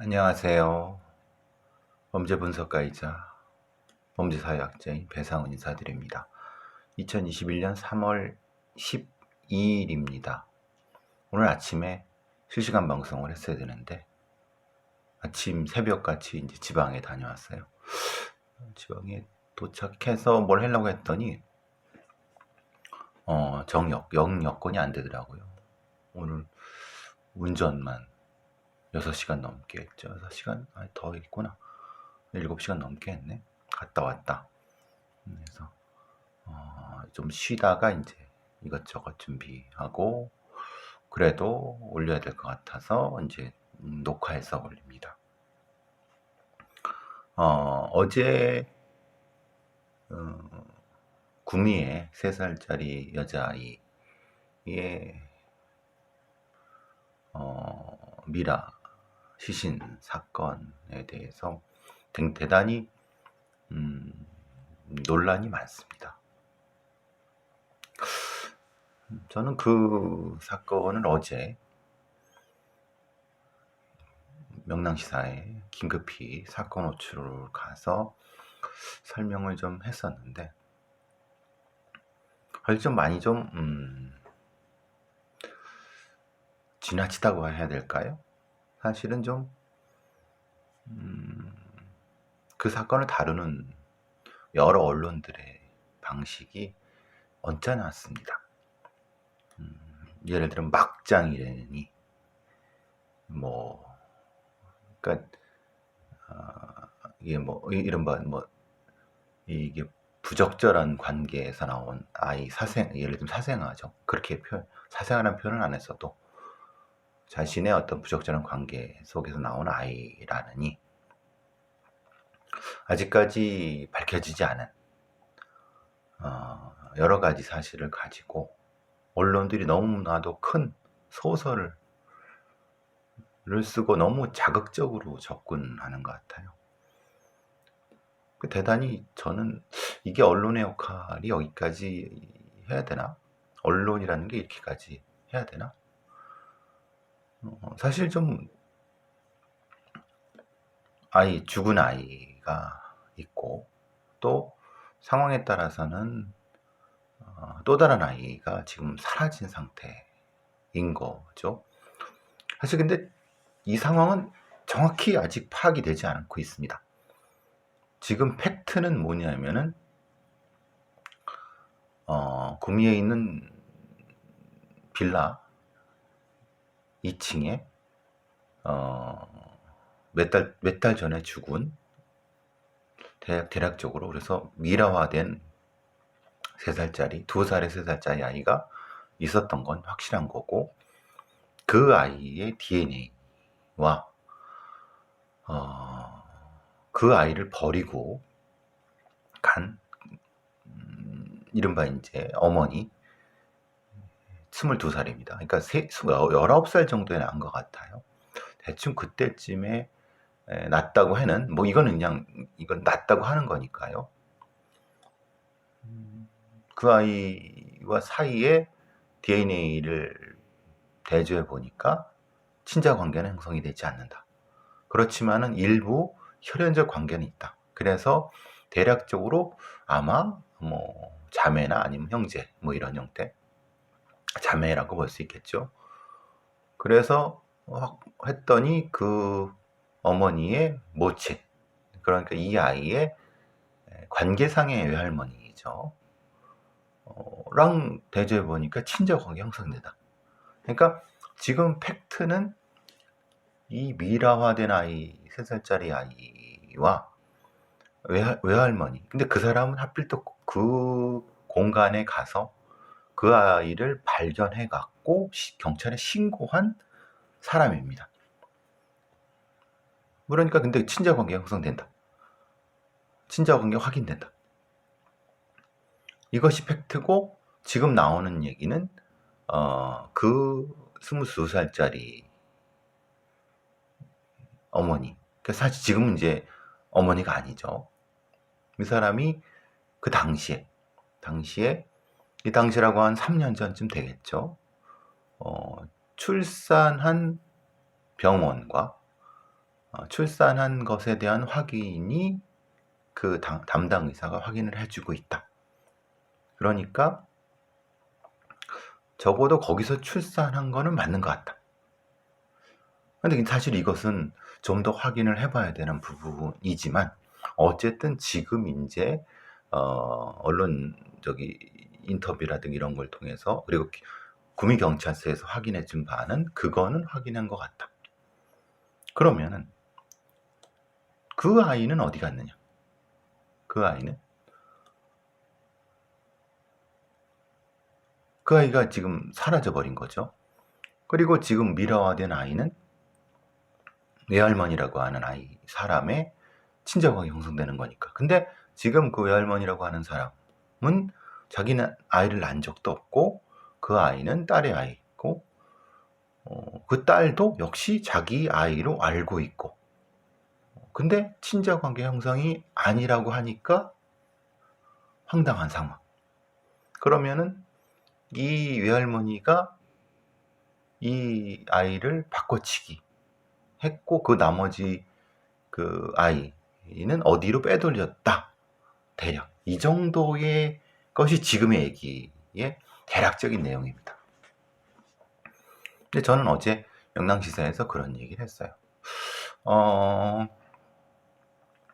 안녕하세요. 범죄 분석가이자 범죄사회학자인 배상훈 인사드립니다. 2021년 3월 12일입니다. 오늘 아침에 실시간 방송을 했어야 되는데 아침 새벽같이 이제 지방에 다녀왔어요. 지방에 도착해서 뭘 하려고 했더니 영여건이 안 되더라고요. 오늘 운전만 6시간 넘게 했죠. 6시간? 더 있구나. 7시간 넘게 했네. 갔다 왔다. 그래서 좀 쉬다가 이제 이것저것 준비하고 그래도 올려야 될 것 같아서 이제 녹화해서 올립니다. 어제 구미에 3살짜리 여자아이의 미라 시신 사건에 대해서 대단히 논란이 많습니다. 저는 그 사건을 어제 명랑시사에 긴급히 사건 호출을 가서 설명을 좀 했었는데 좀 많이 좀 지나치다고 해야 될까요? 사실은 좀 그 사건을 다루는 여러 언론들의 방식이 언짢았습니다. 예를 들면 막장이라니 그러니까 이게 이게 부적절한 관계에서 나온 아이 예를 들면 사생아죠. 그렇게 사생아라는 표현을 안 했어도 자신의 어떤 부적절한 관계 속에서 나온 아이라느니 아직까지 밝혀지지 않은 여러 가지 사실을 가지고 언론들이 너무나도 큰 소설을 쓰고 너무 자극적으로 접근하는 것 같아요. 대단히 저는 이게 언론의 역할이 여기까지 해야 되나? 언론이라는 게 이렇게까지 해야 되나? 사실 좀 죽은 아이가 있고 또 상황에 따라서는 또 다른 아이가 지금 사라진 상태인 거죠. 사실 근데 이 상황은 정확히 아직 파악이 되지 않고 있습니다. 지금 팩트는 뭐냐면은 구미에 있는 빌라 2층에 몇 달 전에 죽은 대략적으로 그래서 미라화된 3살짜리 2살에 3살짜리 아이가 있었던 건 확실한 거고 그 아이의 DNA와 그 아이를 버리고 간 이른바 이제 어머니 22살입니다. 그러니까 19살 정도에 난 것 같아요. 대충 그때쯤에 났다고 하는 이건 났다고 하는 거니까요. 그 아이와 사이에 DNA를 대조해 보니까 친자 관계는 형성이 되지 않는다. 그렇지만은 일부 혈연적 관계는 있다. 그래서 대략적으로 아마 자매나 아니면 형제 이런 형태 자매라고 볼 수 있겠죠. 그래서 했더니 그 어머니의 모친 그러니까 이 아이의 관계상의 외할머니죠. 랑 대조해 보니까 친자관계 형성된다. 그러니까 지금 팩트는 이 미라화된 아이 3살짜리 아이와 외할머니 근데 그 사람은 하필 또 그 공간에 가서 그 아이를 발견해 갖고 경찰에 신고한 사람입니다. 그러니까 근데 친자관계 형성된다. 친자관계 확인된다. 이것이 팩트고 지금 나오는 얘기는 그 22살짜리 어머니 그러니까 사실 지금은 이제 어머니가 아니죠. 이 사람이 그 당시에 이 당시라고 한 3년 전쯤 되겠죠. 출산한 병원과 출산한 것에 대한 확인이 그 담당 의사가 확인을 해주고 있다. 그러니까 적어도 거기서 출산한 거는 맞는 것 같다. 근데 사실 이것은 좀 더 확인을 해봐야 되는 부분이지만 어쨌든 지금 이제 언론 인터뷰라든가 이런 걸 통해서 그리고 구미경찰서에서 확인해 준 바는 그거는 확인한 것 같다. 그러면은 그 아이는 어디 갔느냐? 그 아이가 지금 사라져버린 거죠. 그리고 지금 미라화된 아이는 외할머니라고 하는 사람의 친정이 형성되는 거니까. 근데 지금 그 외할머니라고 하는 사람은 자기는 아이를 낳은 적도 없고 그 아이는 딸의 아이고 그 딸도 역시 자기 아이로 알고 있고 근데 친자관계 형성이 아니라고 하니까 황당한 상황. 그러면은 이 외할머니가 이 아이를 바꿔치기 했고 그 나머지 그 아이는 어디로 빼돌렸다. 대략 이 정도의 것이 지금의 얘기의 대략적인 내용입니다. 근데 저는 어제 명랑시사에서 그런 얘기를 했어요.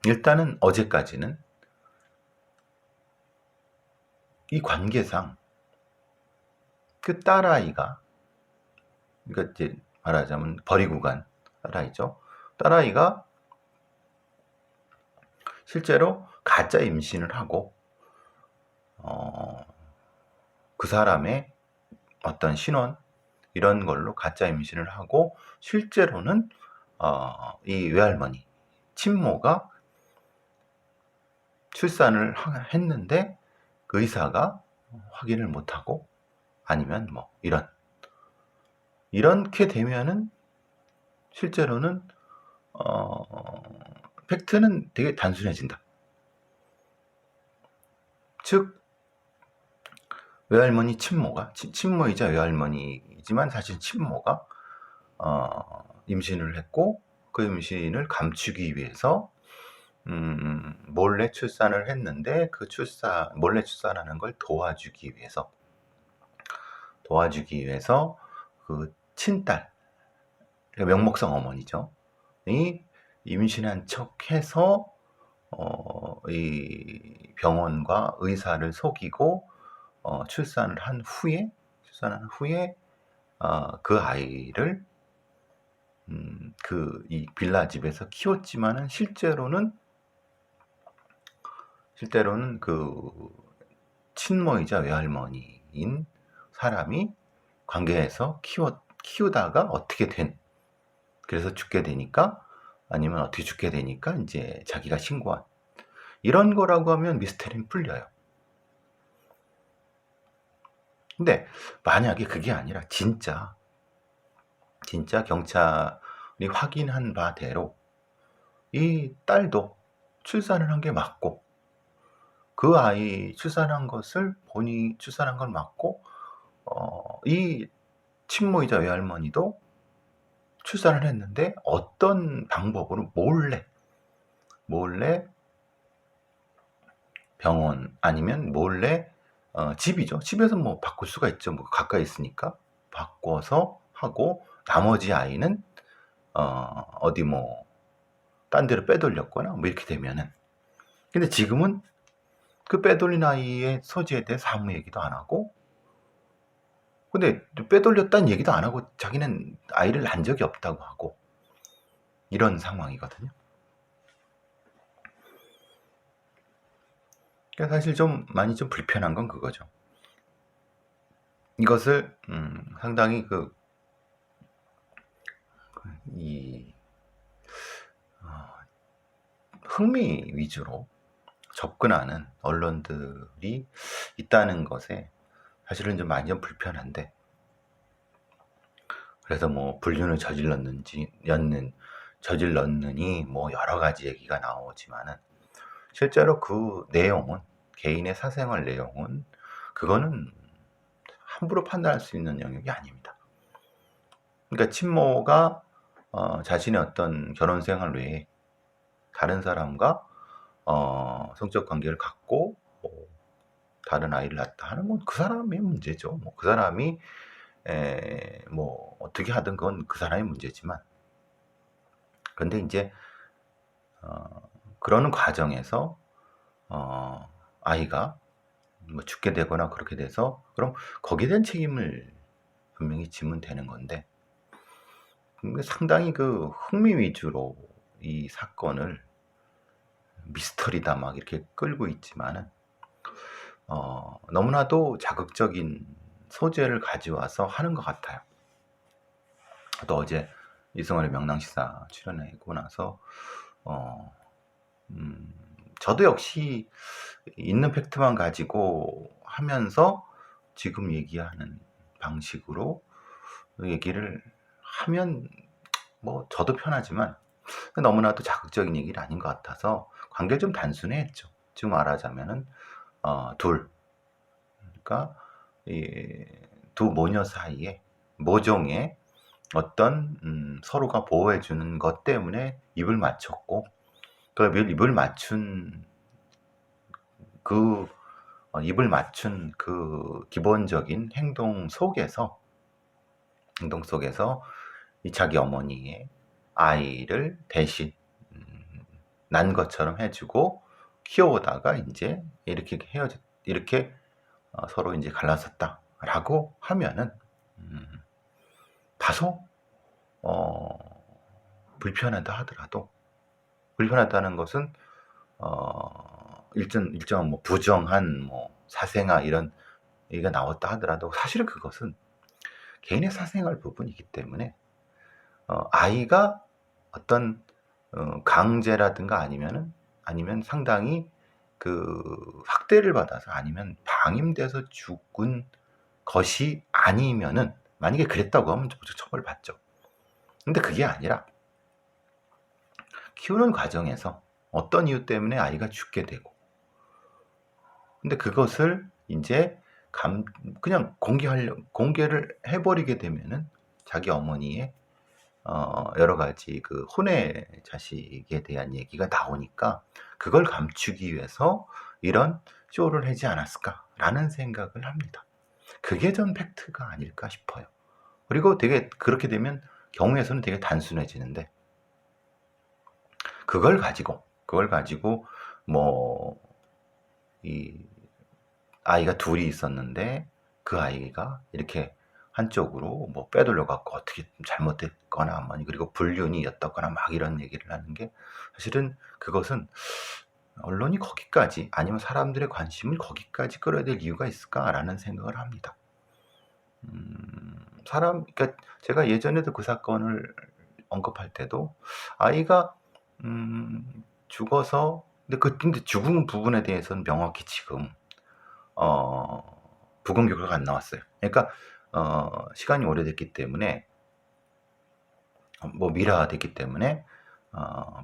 일단은 어제까지는 이 관계상 그 딸아이가 그러니까 이제 말하자면 버리고 간 딸아이죠. 딸아이가 실제로 가짜 임신을 하고 그 사람의 어떤 신원 이런 걸로 가짜 임신을 하고 실제로는 이 외할머니 친모가 출산을 했는데 그 의사가 확인을 못하고 아니면 뭐 이렇게 되면은 실제로는 팩트는 되게 단순해진다. 즉 외할머니 친모가 친모이자 외할머니이지만 사실 친모가 임신을 했고 그 임신을 감추기 위해서 몰래 출산을 했는데 그 몰래 출산하는 걸 도와주기 위해서 그 친딸 명목상 어머니죠. 이 임신한 척해서 이 병원과 의사를 속이고 출산을 한 후에 그 아이를 이 빌라 집에서 키웠지만은 실제로는 그 친모이자 외할머니인 사람이 관계에서 키우다가 어떻게 그래서 죽게 되니까 아니면 어떻게 죽게 되니까 이제 자기가 신고한 이런 거라고 하면 미스테리는 풀려요. 근데 만약에 그게 아니라 진짜 경찰이 확인한 바대로 이 딸도 출산을 한 게 맞고 그 아이 출산한 걸 맞고 이 친모이자 외할머니도 출산을 했는데 어떤 방법으로 몰래 병원 아니면 몰래 집이죠. 집에서 뭐 바꿀 수가 있죠. 뭐 가까이 있으니까 바꿔서 하고 나머지 아이는 어디 뭐 딴 데로 빼돌렸거나 뭐 이렇게 되면은 근데 지금은 그 빼돌린 아이의 소지에 대해서 아무 얘기도 안 하고 근데 빼돌렸다는 얘기도 안 하고 자기는 아이를 낳은 적이 없다고 하고 이런 상황이거든요. 그러니까 사실 많이 불편한 건 그거죠. 이것을 상당히 흥미 위주로 접근하는 언론들이 있다는 것에 사실은 많이 불편한데 그래서 뭐 불륜을 저질렀느니 뭐 여러 가지 얘기가 나오지만은 실제로 그 내용은 개인의 사생활 내용은 그거는 함부로 판단할 수 있는 영역이 아닙니다. 그러니까 친모가 자신의 어떤 결혼 생활 외에 다른 사람과 성적 관계를 갖고 다른 아이를 낳았다 하는 건 그 사람의 문제죠. 뭐 그 사람이 뭐 어떻게 하든 그건 그 사람의 문제지만, 근데 이제 그러는 과정에서 아이가 뭐 죽게 되거나 그렇게 돼서 그럼 거기에 대한 책임을 분명히 지면 되는 건데, 상당히 그 흥미 위주로 이 사건을 미스터리다 막 이렇게 끌고 있지만은 너무나도 자극적인 소재를 가져와서 하는 것 같아요. 또 어제 이승환의 명랑시사 출연하고 나서 저도 역시 있는 팩트만 가지고 하면서 지금 얘기하는 방식으로 얘기를 하면 뭐 저도 편하지만 너무나도 자극적인 얘기는 아닌 것 같아서 관계를 좀 단순화했죠. 지금 말하자면은 그러니까 이 두 모녀 사이에 모종의 어떤 서로가 보호해주는 것 때문에 입을 맞췄고, 그 입을 맞춘 그 입을 맞춘 그 기본적인 행동 속에서 이 자기 어머니의 아이를 대신 난 것처럼 해주고 키워오다가 이제 이렇게 이렇게 서로 이제 갈라섰다라고 하면은 다소 불편하다 하더라도, 불편하다는 것은 일정한 뭐 부정한 뭐 사생아 이런 얘기가 나왔다 하더라도 사실은 그것은 개인의 사생활 부분이기 때문에 아이가 어떤 강제라든가 아니면 상당히 그 학대를 받아서 아니면 방임돼서 죽은 것이 아니면은, 만약에 그랬다고 하면 처벌받죠. 근데 그게 아니라 키우는 과정에서 어떤 이유 때문에 아이가 죽게 되고, 근데 그것을 이제 그냥 공개를 해버리게 되면은 자기 어머니의 여러 가지 그 혼외 자식에 대한 얘기가 나오니까 그걸 감추기 위해서 이런 쇼를 하지 않았을까라는 생각을 합니다. 그게 전 팩트가 아닐까 싶어요. 그리고 되게 그렇게 되면 경우에서는 되게 단순해지는데, 그걸 가지고 뭐 이 아이가 둘이 있었는데 그 아이가 이렇게 한쪽으로 뭐 빼돌려 갖고 어떻게 잘못됐거나 뭐 그리고 불륜이 었거나 막 이런 얘기를 하는 게, 사실은 그것은 언론이 거기까지 아니면 사람들의 관심을 거기까지 끌어야 될 이유가 있을까라는 생각을 합니다. 그러니까 제가 예전에도 그 사건을 언급할 때도 아이가 죽어서, 근데 죽은 부분에 대해서는 명확히 지금 부검 결과가 안 나왔어요. 그러니까 시간이 오래됐기 때문에 뭐 미라됐기 때문에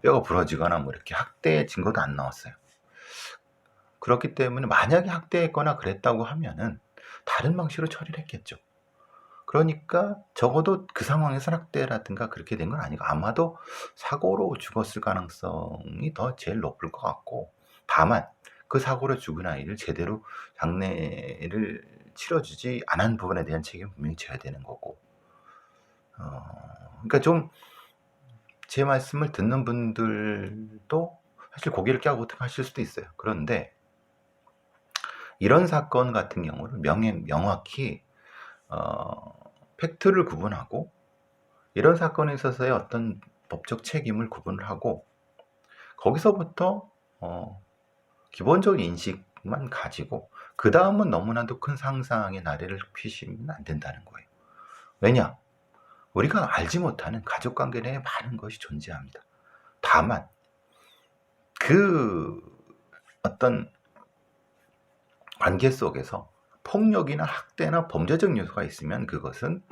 뼈가 부러지거나 뭐 이렇게 학대 증거도 안 나왔어요. 그렇기 때문에 만약에 학대했거나 그랬다고 하면은 다른 방식으로 처리를 했겠죠. 그러니까 적어도 그 상황에서 학대라든가 그렇게 된 건 아니고 아마도 사고로 죽었을 가능성이 더 제일 높을 것 같고, 다만 그 사고로 죽은 아이를 제대로 장례를 치러주지 않은 부분에 대한 책임은 분명히 져야 되는 거고, 그러니까 좀 제 말씀을 듣는 분들도 사실 고개를 갸우뚱 하실 수도 있어요. 그런데 이런 사건 같은 경우는 명확히 팩트를 구분하고 이런 사건에 있어서의 어떤 법적 책임을 구분을 하고, 거기서부터 기본적인 인식만 가지고 그 다음은 너무나도 큰 상상의 나래를 피시면 안 된다는 거예요. 왜냐? 우리가 알지 못하는 가족관계 내에 많은 것이 존재합니다. 다만 그 어떤 관계 속에서 폭력이나 학대나 범죄적 요소가 있으면 그것은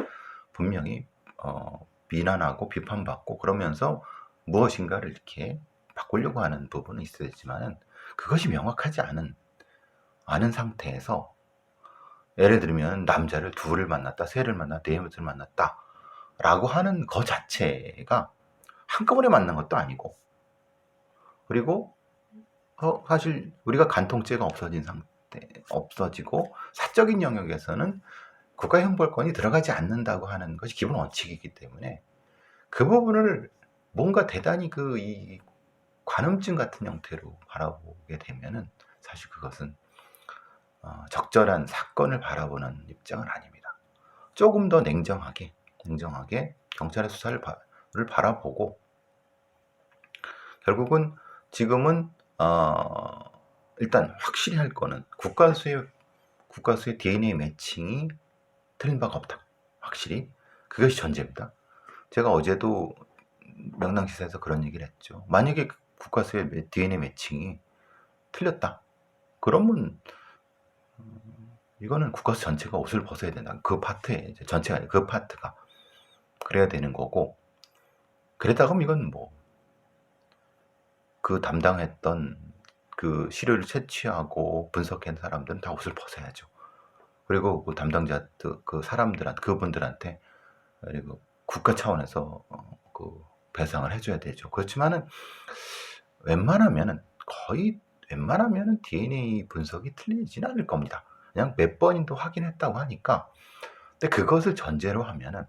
분명히 비난하고 비판받고 그러면서 무엇인가를 이렇게 바꾸려고 하는 부분은 있어야 되지만은, 그것이 명확하지 않은 상태에서 예를 들면 남자를 둘을 만났다, 셋을 만났다, 넷을 만났다 라고 하는 거 자체가 한꺼번에 맞는 것도 아니고, 그리고 사실 우리가 간통죄가 없어지고 사적인 영역에서는 국가형벌권이 들어가지 않는다고 하는 것이 기본 원칙이기 때문에 그 부분을 뭔가 대단히 이 관음증 같은 형태로 바라보게 되면은 사실 그것은 적절한 사건을 바라보는 입장은 아닙니다. 조금 더 냉정하게 경찰의 수사를 바라보고, 결국은 지금은 일단 확실히 할 거는 국가수의 DNA 매칭이 틀린 바가 없다. 확실히 그것이 전제입니다. 제가 어제도 명랑시사에서 그런 얘기를 했죠. 만약에 국가수의 DNA 매칭이 틀렸다, 그러면 이거는 국가수 전체가 옷을 벗어야 된다. 그 파트에 이제 전체가 아니라 그 파트가 그래야 되는 거고, 그랬다 그러면 이건 뭐 그 담당했던 그 시료를 채취하고 분석한 사람들은 다 옷을 벗어야죠. 그리고 그 담당자 그분들한테 그리고 국가 차원에서 그 배상을 해줘야 되죠. 그렇지만은 웬만하면은 DNA 분석이 틀리진 않을 겁니다. 그냥 몇 번인도 확인했다고 하니까. 근데 그것을 전제로 하면은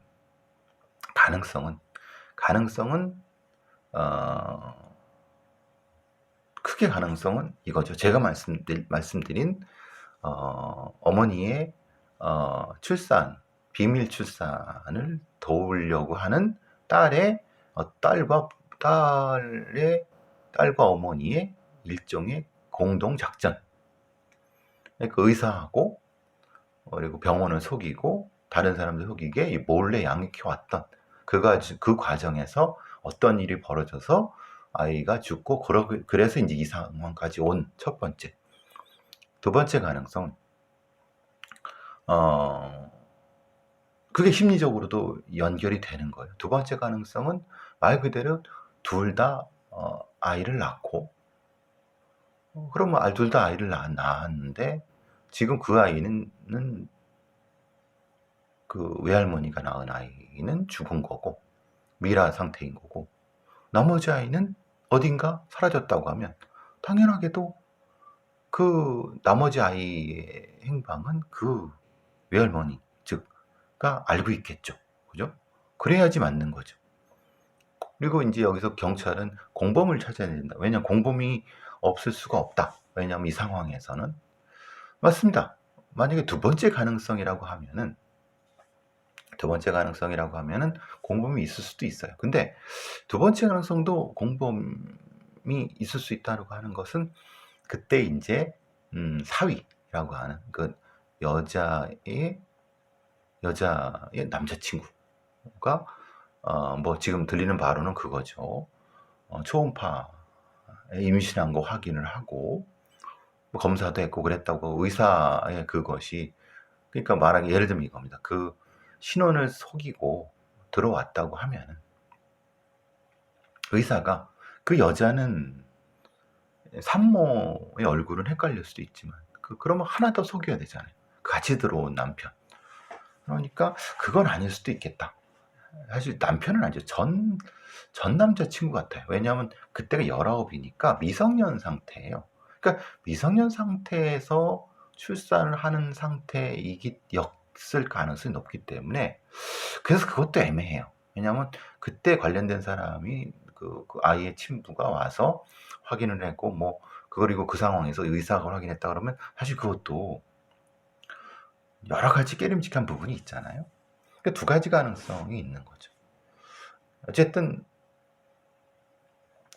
가능성은 크게 가능성은 이거죠. 제가 말씀드린 어머니의 비밀 출산을 도우려고 하는 딸과 어머니의 일종의 공동 작전. 그러니까 의사하고 그리고 병원을 속이고 다른 사람들 속이게 몰래 양육해왔던 그 과정에서 어떤 일이 벌어져서 아이가 죽고, 그래서 이제 이 상황까지 온 첫 번째. 두 번째 가능성, 그게 심리적으로도 연결이 되는 거예요. 두 번째 가능성은 말 그대로 둘 다 아이를 낳고, 그러면 둘 다 아이를 낳았는데 지금 그 아이는 그 외할머니가 낳은 아이는 죽은 거고 미라 상태인 거고, 나머지 아이는 어딘가 사라졌다고 하면 당연하게도 그 나머지 아이의 행방은 그 외할머니 즉가 알고 있겠죠. 그죠? 그래야지 맞는 거죠. 그리고 이제 여기서 경찰은 공범을 찾아야 된다. 왜냐하면 공범이 없을 수가 없다. 왜냐하면 이 상황에서는 맞습니다. 만약에 두 번째 가능성이라고 하면은 공범이 있을 수도 있어요. 근데 두 번째 가능성도 공범이 있을 수 있다고 하는 것은 그때 이제 사위라고 하는 그 여자의 남자친구가 뭐 지금 들리는 바로는 그거죠. 초음파 임신한 거 확인을 하고 뭐 검사도 했고 그랬다고, 의사의 그것이, 그러니까 말하기 예를 들면 이겁니다. 그 신원을 속이고 들어왔다고 하면은 의사가 그 여자는 산모의 얼굴은 헷갈릴 수도 있지만 그러면 하나 더 속여야 되잖아요. 같이 들어온 남편. 그러니까 그건 아닐 수도 있겠다. 사실 남편은 아니죠. 전 남자친구 같아요. 왜냐하면 그때가 19이니까 미성년 상태예요. 그러니까 미성년 상태에서 출산을 하는 상태였을 가능성이 높기 때문에, 그래서 그것도 애매해요. 왜냐하면 그때 관련된 사람이 그 아이의 친부가 와서 확인을 했고 뭐 그리고 그 상황에서 의사가 확인했다 그러면 사실 그것도 여러 가지 깨림직한 부분이 있잖아요. 그러니까 두 가지 가능성이 있는 거죠. 어쨌든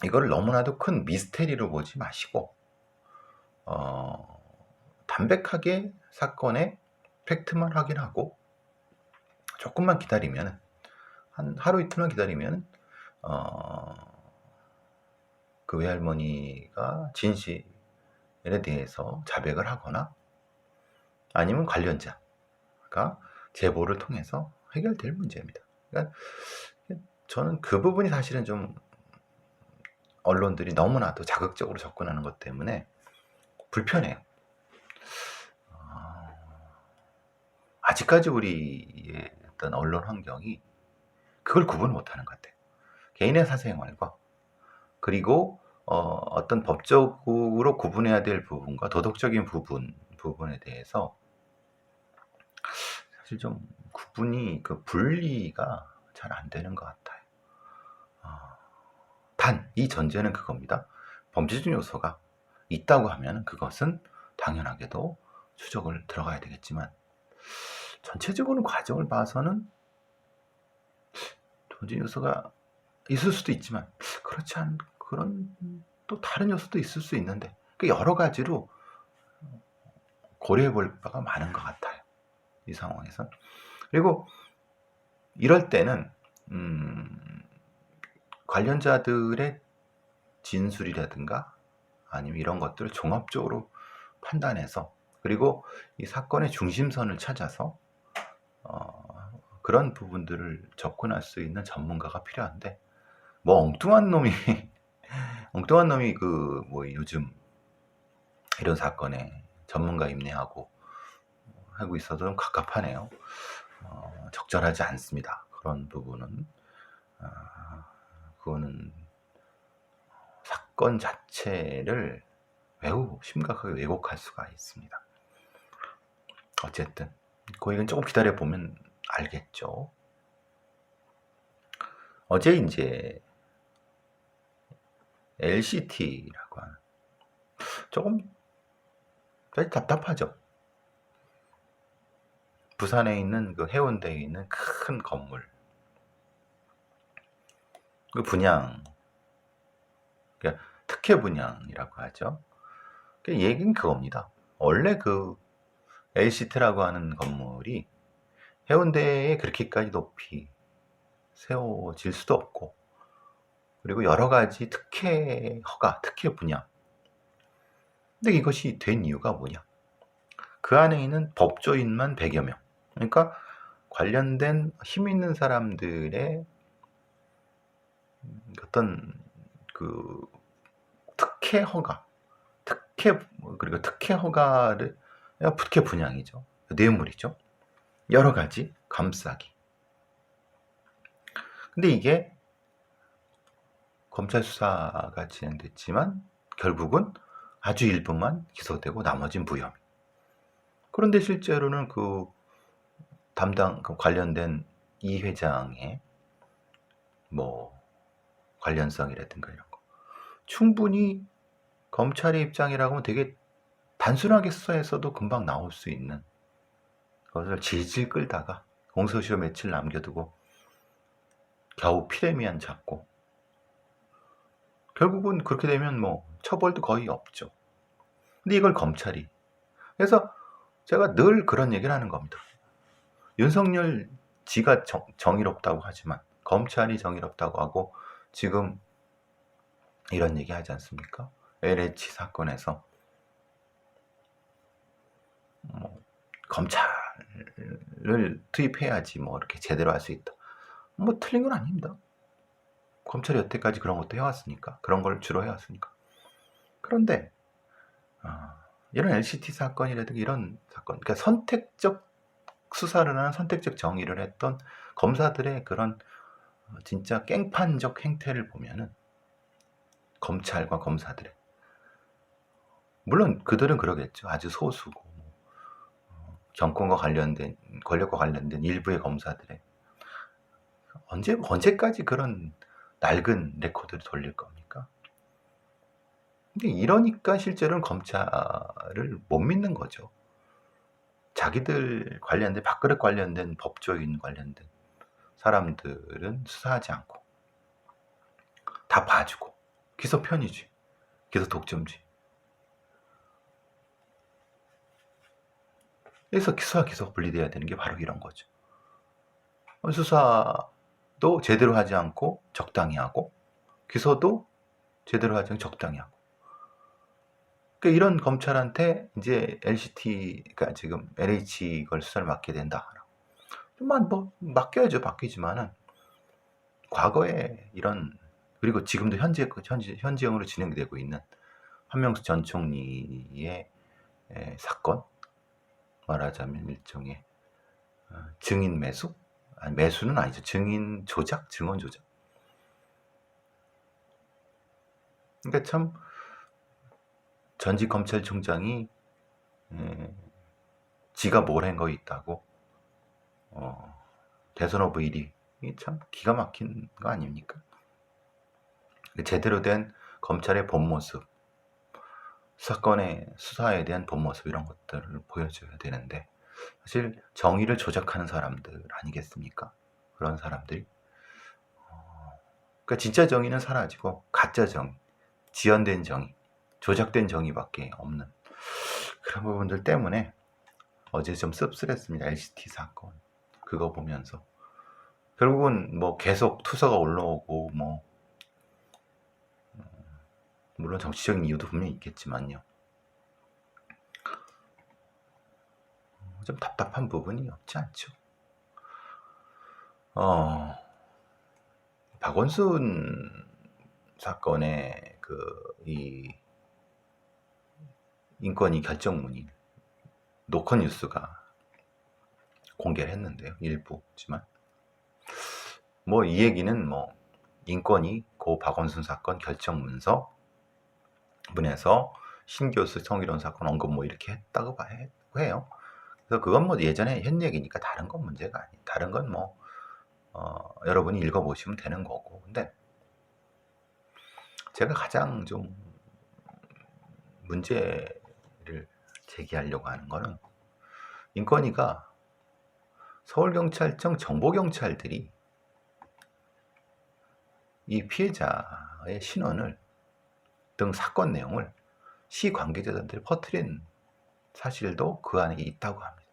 이걸 너무나도 큰 미스테리로 보지 마시고 담백하게 사건의 팩트만 확인하고 조금만 기다리면, 한 하루 이틀만 기다리면 그 외할머니가 진실에 대해서 자백을 하거나 아니면 관련자가 제보를 통해서 해결될 문제입니다. 그러니까 저는 그 부분이 사실은 좀 언론들이 너무나도 자극적으로 접근하는 것 때문에 불편해요. 아직까지 우리의 어떤 언론 환경이 그걸 구분 못하는 것 같아요. 개인의 사생활과 그리고 어떤 법적으로 구분해야 될 부분과 도덕적인 부분에 대해서 사실 좀 구분이 분리가 잘 안 되는 것 같아요. 단 이 전제는 그겁니다. 범죄적 요소가 있다고 하면 그것은 당연하게도 추적을 들어가야 되겠지만 전체적으로 과정을 봐서는 범죄 요소가 있을 수도 있지만 그렇지 않은 그런 또 다른 요소도 있을 수 있는데 여러 가지로 고려해 볼 바가 많은 것 같아요. 이 상황에서. 그리고 이럴 때는 관련자들의 진술이라든가 아니면 이런 것들을 종합적으로 판단해서 그리고 이 사건의 중심선을 찾아서 그런 부분들을 접근할 수 있는 전문가가 필요한데 뭐 엉뚱한 놈이 요즘 이런 사건에 전문가 임명하고 하고 있어서 좀 갑갑하네요. 적절하지 않습니다. 그런 부분은 그거는 사건 자체를 매우 심각하게 왜곡할 수가 있습니다. 어쨌든 그 얘기는 조금 기다려 보면 알겠죠. 어제 이제 LCT라고 하는 조금 답답하죠. 부산에 있는 그 해운대에 있는 큰 건물 그 분양 그러니까 특혜 분양이라고 하죠. 그 얘기는 그겁니다. 원래 그 LCT라고 하는 건물이 해운대에 그렇게까지 높이 세워질 수도 없고 그리고 여러 가지 특혜 허가, 특혜 분양. 근데 이것이 된 이유가 뭐냐? 그 안에 있는 법조인만 100여 명. 그러니까 관련된 힘 있는 사람들의 어떤 그 특혜 허가, 그리고 특혜 허가를 특혜 분양이죠. 뇌물이죠. 여러 가지 감싸기. 근데 이게 검찰 수사가 진행됐지만 결국은 아주 일부만 기소되고 나머진 무혐의. 그런데 실제로는 그 담당 관련된 이 회장의 뭐 관련성이라든가 이런 거 충분히 검찰의 입장이라고 하면 되게 단순하게 수사해서도 금방 나올 수 있는 것을 질질 끌다가 공소시효 며칠 남겨두고 겨우 피레미안 잡고 결국은 그렇게 되면 뭐 처벌도 거의 없죠. 근데 이걸 검찰이 그래서 제가 늘 그런 얘기를 하는 겁니다. 윤석열 지가 정의롭다고 하지만 검찰이 정의롭다고 하고 지금 이런 얘기 하지 않습니까? LH 사건에서 뭐 검찰을 투입해야지 뭐 이렇게 제대로 할 수 있다. 뭐 틀린 건 아닙니다. 검찰이 여태까지 그런 것도 해왔으니까 그런 걸 주로 해왔으니까. 그런데 이런 LCT 사건이라든가 이런 사건, 그러니까 선택적 수사를 하는 선택적 정의를 했던 검사들의 그런 진짜 깽판적 행태를 보면은 검찰과 검사들의 물론 그들은 그러겠죠. 아주 소수고 정권과 관련된 권력과 관련된 일부의 검사들의 언제까지 그런 낡은 레코드를 돌릴 겁니까? 근데 이러니까 실제로는 검찰을 못 믿는 거죠. 자기들 관련된 밥그릇 관련된 법조인 관련된 사람들은 수사하지 않고 다 봐주고 기소 편의주의, 기소 독점주의. 그래서 수사 기소 분리돼야 되는 게 바로 이런 거죠. 수사도 제대로 하지 않고 적당히 하고 기소도 제대로 하지 않고 적당히 하고. 그러니까 이런 검찰한테 이제 LCT가 지금 LH 이걸 수사를 맡게 된다. 뭐 맡겨야죠. 맡기지만은 과거에 이런 그리고 지금도 현지형으로 진행되고 있는 한명숙 전 총리의 사건 말하자면 일종의 증인 매수 아니, 매수는 아니죠. 증인 조작, 증언 조작. 그러니까 참 전직 검찰총장이 지가 뭘 한 거 있다고 대선 후보 1위, 참 기가 막힌 거 아닙니까? 제대로 된 검찰의 본 모습, 사건의 수사에 대한 본 모습, 이런 것들을 보여줘야 되는데, 사실 정의를 조작하는 사람들 아니겠습니까? 그런 사람들이. 그러니까 진짜 정의는 사라지고 가짜 정의, 지연된 정의, 조작된 정의밖에 없는 그런 부분들 때문에 어제 좀 씁쓸했습니다. LCT 사건 그거 보면서. 결국은 뭐 계속 투서가 올라오고, 뭐 물론 정치적인 이유도 분명히 있겠지만요, 좀 답답한 부분이 없지 않죠. 박원순 사건의 이 인권위 결정문이 노컷뉴스가 공개를 했는데요. 일부지만 뭐 이 얘기는 뭐 인권위 고 박원순 사건 결정문서 문에서 신교수 성희롱 사건 언급 뭐 이렇게 했다고 해요. 그래서 그건 뭐 예전에 현 얘기니까 다른 건 문제가 아니. 다른 건 뭐 여러분이 읽어보시면 되는 거고. 근데 제가 가장 좀 문제를 제기하려고 하는 거는, 인권위가 서울경찰청 정보경찰들이 이 피해자의 신원을 등 사건 내용을 시 관계자들한테 퍼뜨린 사실도 그 안에 있다고 합니다.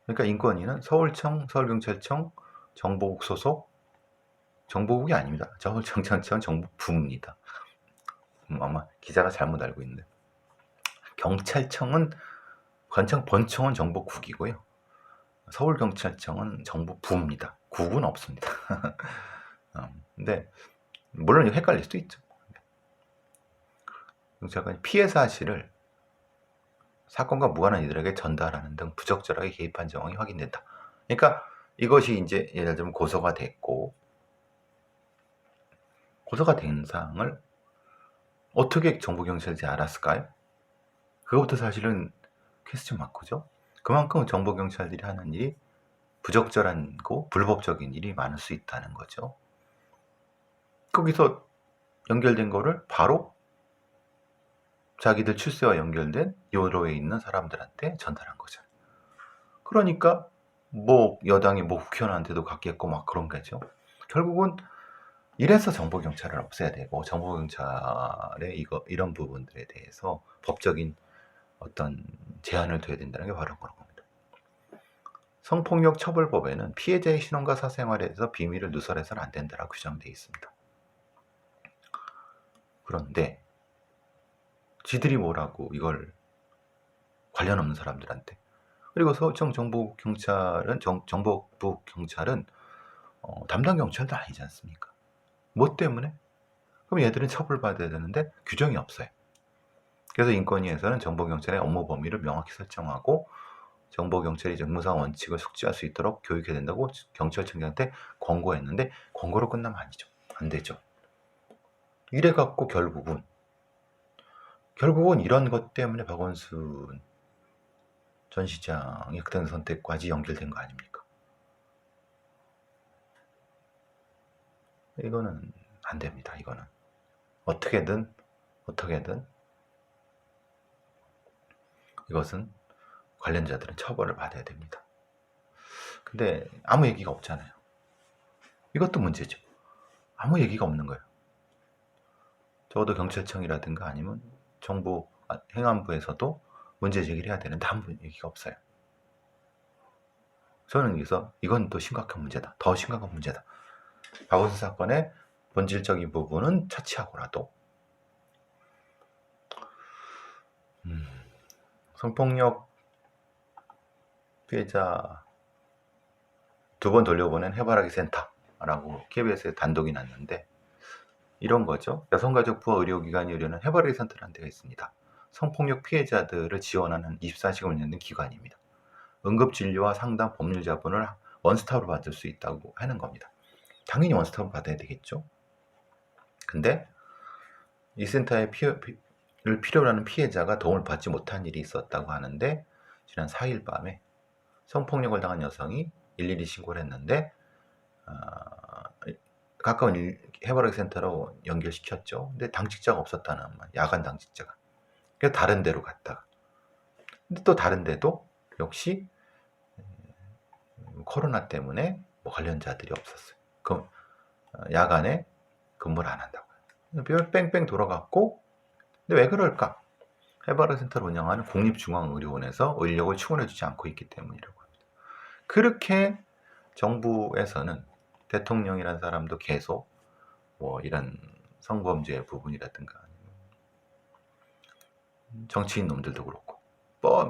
그러니까 인권위는 서울경찰청 정보국 소속, 정보국이 아닙니다. 서울경찰청 정보부입니다. 아마 기자가 잘못 알고 있는데, 경찰청은 본청은 정보국이고요. 서울경찰청은 정보부입니다. 국은 없습니다. 근데 물론 헷갈릴 수도 있죠. 경찰관이 피해 사실을 사건과 무관한 이들에게 전달하는 등 부적절하게 개입한 정황이 확인된다. 그러니까 이것이 이제 예를 들면 고소가 됐고, 고소가 된 사항을 어떻게 정보경찰들이 알았을까요? 그것부터 사실은 퀘스천 마크죠. 그만큼 정보경찰들이 하는 일이 부적절한 거, 불법적인 일이 많을 수 있다는 거죠. 거기서 연결된 거를 바로 자기들 출세와 연결된 요로에 있는 사람들한테 전달한 거죠. 그러니까 뭐 여당이 뭐 국회의원한테도 갔겠고 막 그런 거죠. 결국은 이래서 정보경찰을 없애야 되고, 정보경찰의 이런 부분들에 대해서 법적인 어떤 제한을 둬야 된다는 게 바로 그런 겁니다. 성폭력 처벌법에는 피해자의 신원과 사생활에 대해서 비밀을 누설해서는 안 된다라고 규정되어 있습니다. 그런데 지들이 뭐라고 이걸 관련 없는 사람들한테, 그리고 서울청 정보경찰은 정보부 경찰은 담당 경찰도 아니지 않습니까? 뭐 때문에? 그럼 얘들은 처벌받아야 되는데 규정이 없어요. 그래서 인권위에서는 정보경찰의 업무 범위를 명확히 설정하고 정보경찰이 정무상 원칙을 숙지할 수 있도록 교육해야 된다고 경찰청장한테 권고했는데, 권고로 끝나면 아니죠. 안 되죠. 이래갖고 결국은 이런 것 때문에 박원순 전 시장의 극단 선택까지 연결된 거 아닙니까? 이거는 안 됩니다. 이거는 어떻게든 이것은 관련자들은 처벌을 받아야 됩니다. 근데 아무 얘기가 없잖아요. 이것도 문제죠. 아무 얘기가 없는 거예요. 적어도 경찰청이라든가 아니면 정부 행안부에서도 문제 제기를 해야 되는데 아무 얘기가 없어요. 저는 그래서 이건 또 심각한 문제다. 더 심각한 문제다. 박원순 사건의 본질적인 부분은 차치하고라도 성폭력 피해자 2번 돌려보낸 해바라기 센터라고 KBS에 단독이 났는데, 이런 거죠. 여성가족부와 의료기관이 운영하는 해바라기 센터라는 데가 있습니다. 성폭력 피해자들을 지원하는 24시간 운영된 기관입니다. 응급진료와 상담, 법률 자문을 원스톱으로 받을 수 있다고 하는 겁니다. 당연히 원스톱으로 받아야 되겠죠. 근데 이 센터를 필요로 하는 피해자가 도움을 받지 못한 일이 있었다고 하는데, 지난 4일 밤에 성폭력을 당한 여성이 112 신고를 했는데 가까운 해바라기 센터로 연결시켰죠. 근데 당직자가 없었다는 말, 야간 당직자가. 그래서 다른 데로 갔다가, 근데 또 다른 데도 역시 코로나 때문에 뭐 관련자들이 없었어요. 그럼 야간에 근무를 안 한다고. 뺑뺑 돌아갔고, 근데 왜 그럴까? 해바라기 센터를 운영하는 국립중앙의료원에서 인력을 충원해주지 않고 있기 때문이라고 합니다. 그렇게 정부에서는 대통령이라는 사람도 계속 뭐 이런 성범죄 부분이라든가 정치인 놈들도 그렇고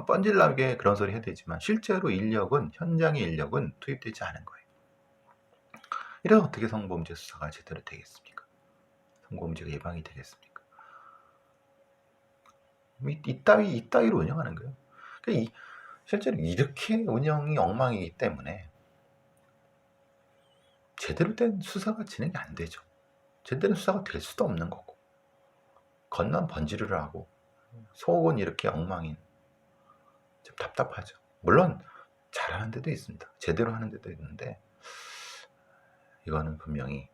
뻔질나게 그런 소리 해야 되지만, 실제로 현장의 인력은 투입되지 않은 거예요. 이래서 어떻게 성범죄 수사가 제대로 되겠습니까? 성범죄가 예방이 되겠습니까? 이따위로 운영하는 거예요. 그러니까 실제로 이렇게 운영이 엉망이기 때문에 제대로 된 수사가 진행이 안 되죠. 제대로 수사가 될 수도 없는 거고, 건넌 번지르르 하고 속은 이렇게 엉망인, 좀 답답하죠. 물론 잘하는 데도 있습니다. 제대로 하는 데도 있는데, 이거는 분명히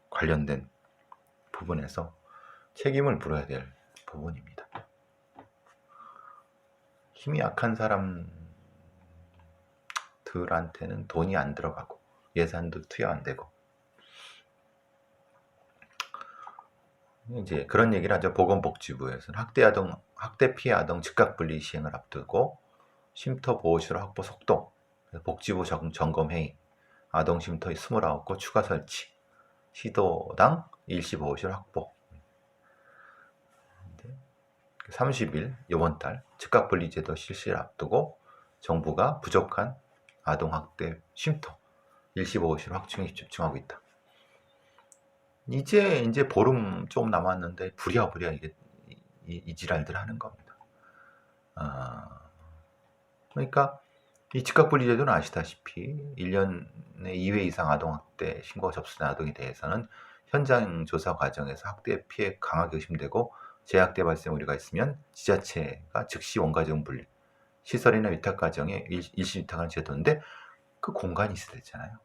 관련된 부분에서 책임을 물어야 될 부분입니다. 힘이 약한 사람들한테는 돈이 안 들어가고 예산도 투여 안 되고, 이제 그런 얘기를 하죠. 보건복지부에서는 학대 피해 아동 즉각 분리 시행을 앞두고 쉼터 보호시설 확보 속도, 복지부 점검회의, 아동 쉼터 29곳 추가 설치, 시도당 일시 보호시설 확보. 30일 이번 달 즉각 분리 제도 실시를 앞두고 정부가 부족한 아동 학대 쉼터 일시 보호시설 확충에 집중하고 있다. 이제 보름 좀 남았는데 부랴부랴 이게 이 지랄들 하는 겁니다. 그러니까 이 즉각분리제도는 아시다시피 1년에 2회 이상 아동학대 신고가 접수된 아동에 대해서는 현장 조사 과정에서 학대 피해 강하게 의심되고 재학대 발생 우려가 있으면 지자체가 즉시 원가정 분리, 시설이나 위탁 과정에 일시 위탁하는 제도인데, 그 공간이 있어야 되잖아요.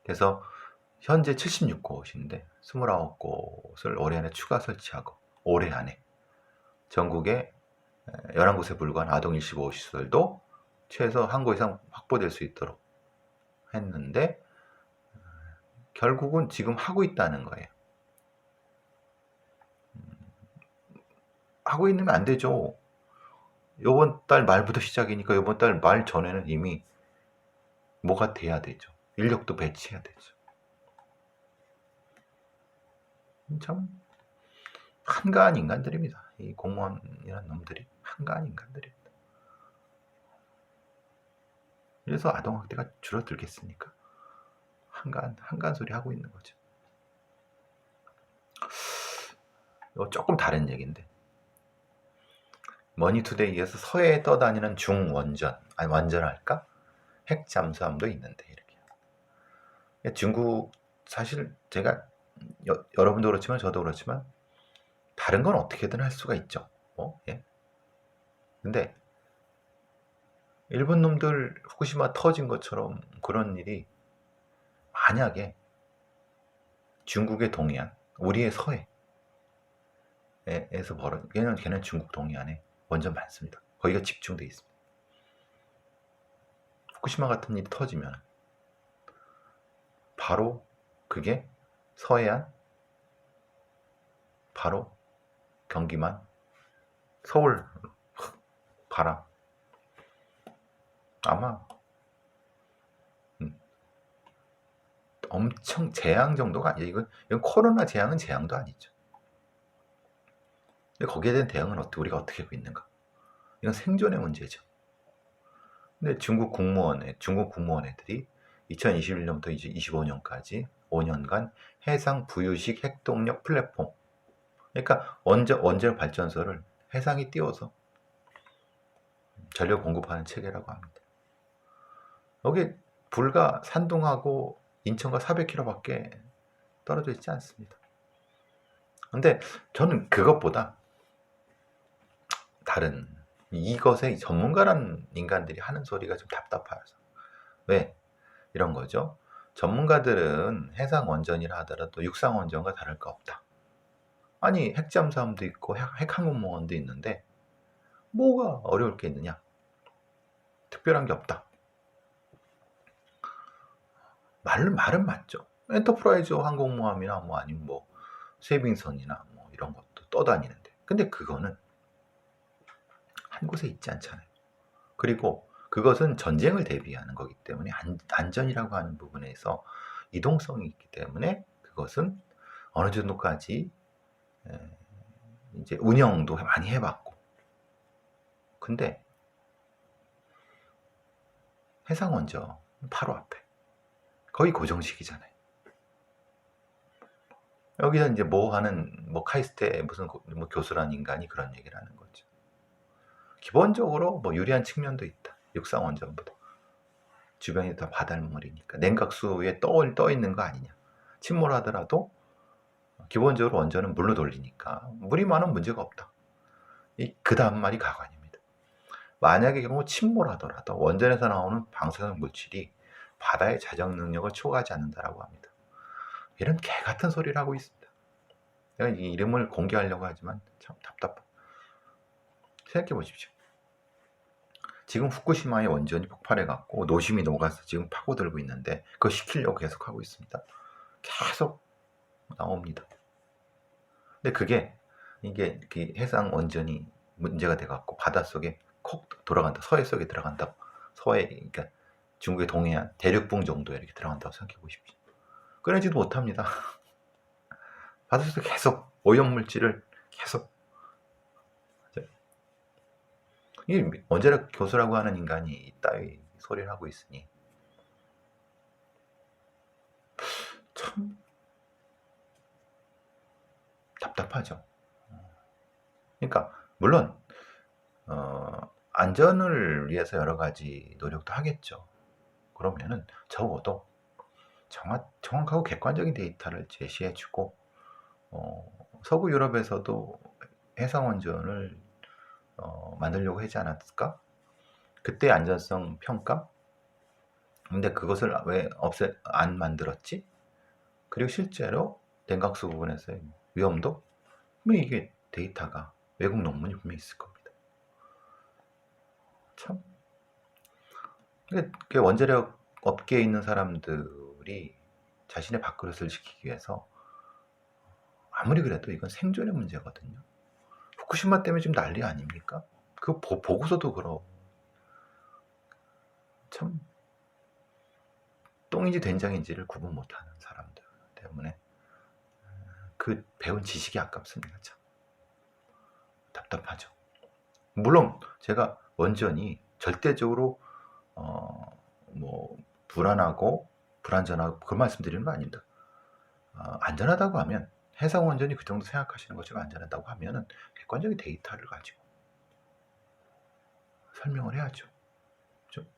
그래서 현재 76곳인데 29곳을 올해 안에 추가 설치하고, 올해 안에 전국에 11곳에 불과한 아동 일시 보호 시설도 최소 한 곳 이상 확보될 수 있도록 했는데, 결국은 지금 하고 있다는 거예요. 하고 있으면 안 되죠. 이번 달 말부터 시작이니까 이번 달 말 전에는 이미 뭐가 돼야 되죠. 인력도 배치해야 되죠. 참 한가한 인간들입니다. 이 공무원이라는 놈들이 한가한 인간들입니다. 그래서 아동학대가 줄어들겠습니까? 한가한 소리 하고 있는 거죠. 이거 조금 다른 얘기인데, 머니투데이에서 서해에 떠다니는 중원전, 아니 완전할까? 핵 잠수함도 있는데, 이렇게. 중국, 사실 제가 여러분도 그렇지만 저도 그렇지만 다른 건 어떻게든 할 수가 있죠. 예. 근데 일본 놈들 후쿠시마 터진 것처럼 그런 일이 만약에 중국의 동해안, 우리의 서해에서 걔는 중국 동해안에 원전 많습니다. 거기가 집중돼 있습니다. 후쿠시마 같은 일이 터지면 바로 그게 서해안, 바로 경기만, 서울 바람, 아마 엄청 재앙 정도가 아니에요. 이건 코로나 재앙도 아니죠. 근데 거기에 대한 대응은 우리가 어떻게 하고 있는가? 이건 생존의 문제죠. 근데 중국 국무원 애들이 2021년부터 이제 25년까지 5년간 해상 부유식 핵동력 플랫폼, 그러니까 원자력 발전소를 해상에 띄워서 전력 공급하는 체계라고 합니다. 여기 불과 산둥하고 인천과 400km밖에 떨어져 있지 않습니다. 근데 저는 그것보다 다른 이것의 전문가라는 인간들이 하는 소리가 좀 답답해요. 왜? 이런 거죠. 전문가들은 해상 원전이라 하더라도 육상 원전과 다를 거 없다. 아니 핵잠수함도 있고 핵항공모함도 있는데 뭐가 어려울 게 있느냐? 특별한 게 없다. 말은 맞죠. 엔터프라이즈 항공모함이나 뭐 아니면 뭐 세빙선이나 뭐 이런 것도 떠다니는데, 근데 그거는 한 곳에 있지 않잖아요. 그리고 그것은 전쟁을 대비하는 거기 때문에 안전이라고 하는 부분에서 이동성이 있기 때문에 그것은 어느 정도까지 이제 운영도 많이 해봤고, 근데 해상원전 바로 앞에 거의 고정식이잖아요. 여기서 이제 뭐 카이스트의 무슨 뭐 교수란 인간이 그런 얘기를 하는 거죠. 기본적으로 뭐 유리한 측면도 있다. 육상원전보다. 주변이 다 바닷물이니까 냉각수에 떠 있는 거 아니냐. 침몰하더라도 기본적으로 원전은 물로 돌리니까 물이 많으면 문제가 없다. 그 다음 말이 가관입니다. 만약의 경우 침몰하더라도 원전에서 나오는 방사능 물질이 바다의 자정 능력을 초과하지 않는다라고 합니다. 이런 개 같은 소리를 하고 있습니다. 내가 이 이름을 공개하려고 하지만 참 답답해. 생각해 보십시오. 지금 후쿠시마의 원전이 폭발해갖고 노심이 녹아서 지금 파고들고 있는데 그거 시키려고 계속 하고 있습니다. 계속 나옵니다. 근데 이게 해상 원전이 문제가 돼갖고 바닷속에 콕 돌아간다. 서해 속에 들어간다. 그러니까 중국의 동해안 대륙붕 정도에 이렇게 들어간다고 생각해 보십시오. 꺼내지도 못합니다. 바닷속에 계속 오염물질을 계속. 이 원자력 교수라고 하는 인간이 이따위 소리를 하고 있으니 참 답답하죠. 그러니까 물론 안전을 위해서 여러 가지 노력도 하겠죠. 그러면은 적어도 정확하고 객관적인 데이터를 제시해주고 서구 유럽에서도 해상원전을 만들려고 하지 않았을까? 그때 안전성 평가? 근데 그것을 왜 안 만들었지? 그리고 실제로 냉각수 부분에서의 위험도? 이게 데이터가 외국 논문이 분명히 있을 겁니다. 참. 원자력 업계에 있는 사람들이 자신의 밥그릇을 지키기 위해서 아무리 그래도 이건 생존의 문제거든요. 후쿠시마 때문에 지금 난리 아닙니까? 그 보고서도 그렇고 참 똥인지 된장인지를 구분 못하는 사람들 때문에 그 배운 지식이 아깝습니다. 참 답답하죠. 물론 제가 원전이 절대적으로 뭐 불안하고 불안전하고 그 말씀드리는 거 아닙니다. 안전하다고 하면 해상원전이 그 정도 생각하시는 것이 안전하다고 하면은 객관적인 데이터를 가지고 설명을 해야죠. 그렇죠?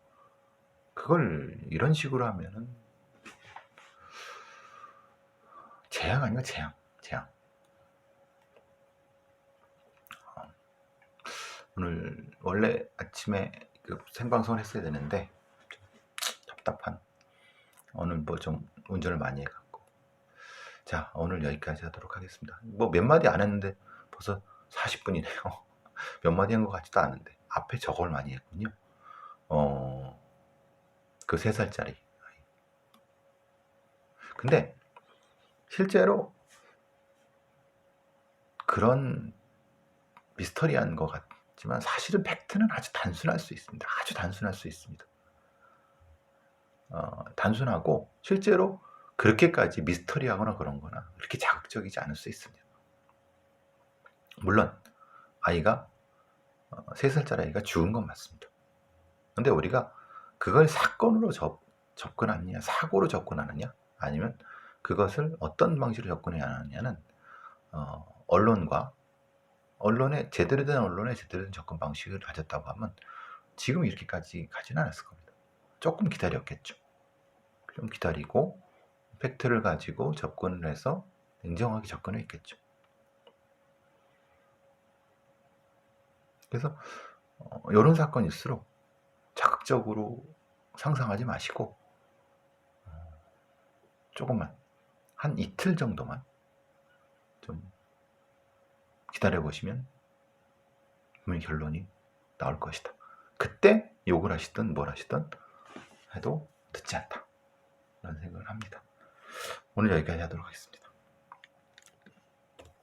그걸 이런 식으로 하면은 재앙 아닌가? 재앙. 오늘 원래 아침에 생방송을 했어야 되는데 답답한, 오늘 뭐 좀 운전을 많이 해갖고. 자, 오늘 여기까지 하도록 하겠습니다. 뭐 몇 마디 안 했는데 벌써 40분이네요. 몇 마디 한 것 같지도 않은데 앞에 저걸 많이 했군요. 그 3살짜리. 근데 실제로 그런 미스터리한 것 같지만 사실은 팩트는 아주 단순할 수 있습니다. 아주 단순할 수 있습니다. 단순하고 실제로 그렇게까지 미스터리하거나 그런 거나 그렇게 자극적이지 않을 수 있습니다. 물론 아이가 3살짜리 아이가 죽은 건 맞습니다. 근데 우리가 그걸 사건으로 접근하느냐, 사고로 접근하느냐, 아니면 그것을 어떤 방식으로 접근해야 하느냐는 언론의 제대로 된 접근 방식을 가졌다고 하면 지금 이렇게까지 가지는 않았을 겁니다. 조금 기다렸겠죠. 좀 기다리고 팩트를 가지고 접근을 해서 냉정하게 접근을 했겠죠. 그래서 이런 사건일수록 자극적으로 상상하지 마시고 조금만 한 이틀 정도만 좀 기다려 보시면 분명히 결론이 나올 것이다. 그때 욕을 하시든 뭘 하시든 해도 듣지 않다. 라는 생각을 합니다. 오늘 여기까지 하도록 하겠습니다.